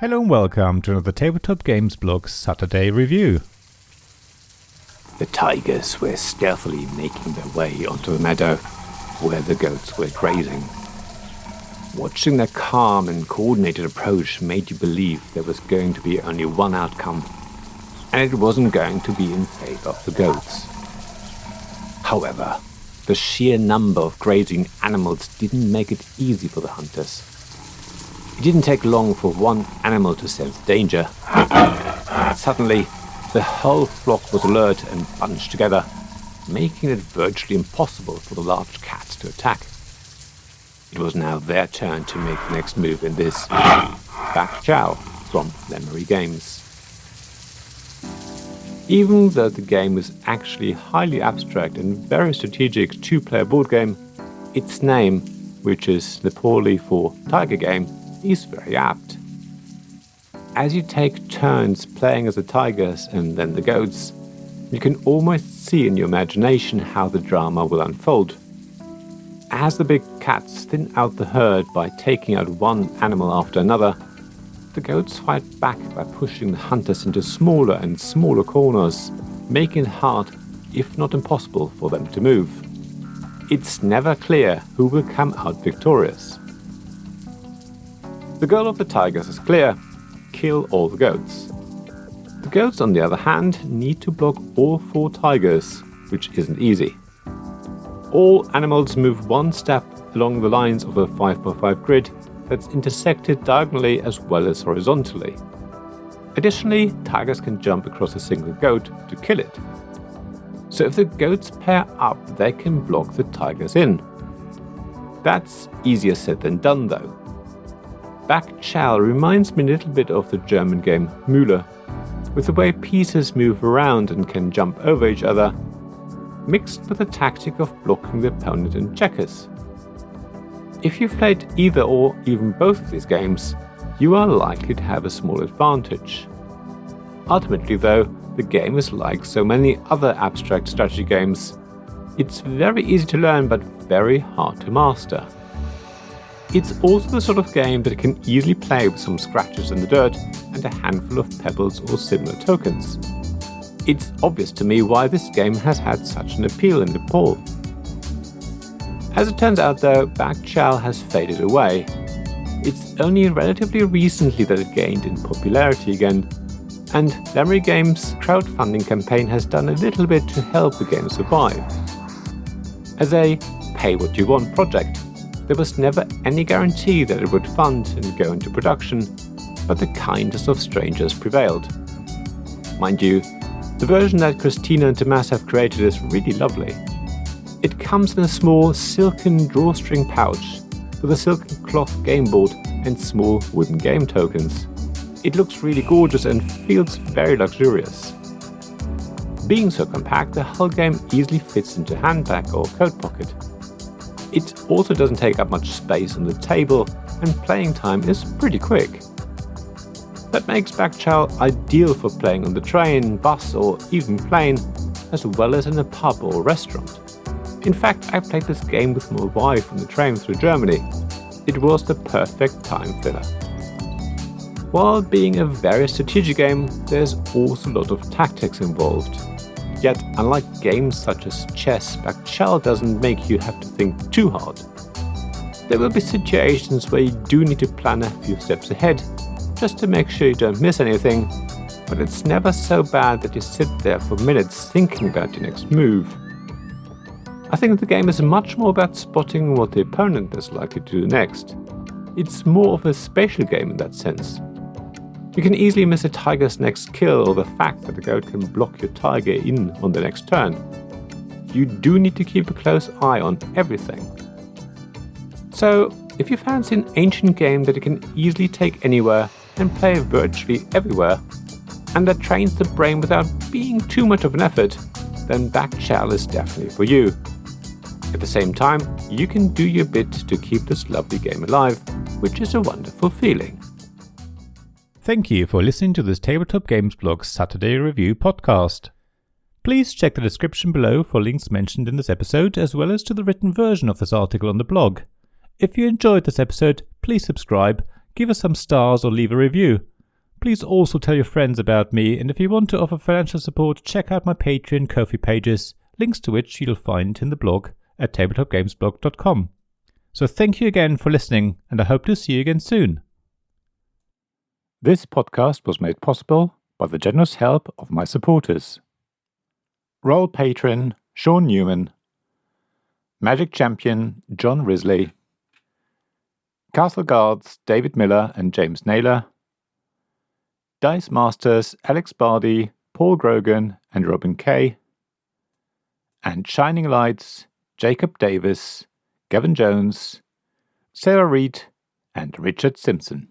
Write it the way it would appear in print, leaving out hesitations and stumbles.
Hello and welcome to another Tabletop Games blog Saturday review. The tigers were stealthily making their way onto the meadow where the goats were grazing. Watching their calm and coordinated approach made you believe there was going to be only one outcome, and it wasn't going to be in favor of the goats. However, the sheer number of grazing animals didn't make it easy for the hunters. It didn't take long for one animal to sense danger. Suddenly, the whole flock was alert and bunched together, making it virtually impossible for the large cats to attack. It was now their turn to make the next move in this Bagh Chal from Lemery Games. Even though the game is actually highly abstract and very strategic two-player board game, its name, which is Nepali for tiger game, is very apt. As you take turns playing as the tigers and then the goats, you can almost see in your imagination how the drama will unfold. As the big cats thin out the herd by taking out one animal after another, the goats fight back by pushing the hunters into smaller and smaller corners, making it hard, if not impossible, for them to move. It's never clear who will come out victorious. The goal of the tigers is clear: kill all the goats. The goats, on the other hand, need to block all four tigers, which isn't easy. All animals move one step along the lines of a 5x5 grid that's intersected diagonally as well as horizontally. Additionally, tigers can jump across a single goat to kill it. So if the goats pair up, they can block the tigers in. That's easier said than done though. Bagh Chal reminds me a little bit of the German game Mühle, with the way pieces move around and can jump over each other, mixed with the tactic of blocking the opponent in checkers. If you've played either or even both of these games, you are likely to have a small advantage. Ultimately though, the game is like so many other abstract strategy games. It's very easy to learn but very hard to master. It's also the sort of game that you can easily play with some scratches in the dirt and a handful of pebbles or similar tokens. It's obvious to me why this game has had such an appeal in Nepal. As it turns out though, Bagh Chal has faded away. It's only relatively recently that it gained in popularity again, and Lemery Games' crowdfunding campaign has done a little bit to help the game survive. As a pay-what-you-want project, there was never any guarantee that it would fund and go into production, but the kindest of strangers prevailed. Mind you, the version that Christina and Tomas have created is really lovely. It comes in a small silken drawstring pouch with a silken cloth game board and small wooden game tokens. It looks really gorgeous and feels very luxurious. Being so compact, the whole game easily fits into a handbag or coat pocket. It also doesn't take up much space on the table, and playing time is pretty quick. That makes Bagh Chal ideal for playing on the train, bus or even plane, as well as in a pub or restaurant. In fact, I played this game with my wife on the train through Germany. It was the perfect time filler. While being a very strategic game, there's also a lot of tactics involved. Yet, unlike games such as chess, Bagh Chal doesn't make you have to think too hard. There will be situations where you do need to plan a few steps ahead, just to make sure you don't miss anything, but it's never so bad that you sit there for minutes thinking about your next move. I think the game is much more about spotting what the opponent is likely to do next. It's more of a spatial game in that sense. You can easily miss a tiger's next kill or the fact that the goat can block your tiger in on the next turn. You do need to keep a close eye on everything. So, if you fancy an ancient game that you can easily take anywhere and play virtually everywhere, and that trains the brain without being too much of an effort, then Bagh Chal is definitely for you. At the same time, you can do your bit to keep this lovely game alive, which is a wonderful feeling. Thank you for listening to this Tabletop Games blog Saturday review podcast. Please check the description below for links mentioned in this episode, as well as to the written version of this article on the blog. If you enjoyed this episode, please subscribe, give us some stars or leave a review. Please also tell your friends about me, and if you want to offer financial support, check out my Patreon Ko-fi pages, links to which you'll find in the blog at tabletopgamesblog.com. So thank you again for listening, and I hope to see you again soon. This podcast was made possible by the generous help of my supporters. Royal Patron Sean Newman, Magic Champion John Risley, Castle Guards David Miller and James Naylor, Dice Masters Alex Bardi, Paul Grogan and Robin Kay, and Shining Lights Jacob Davis, Gavin Jones, Sarah Reed and Richard Simpson.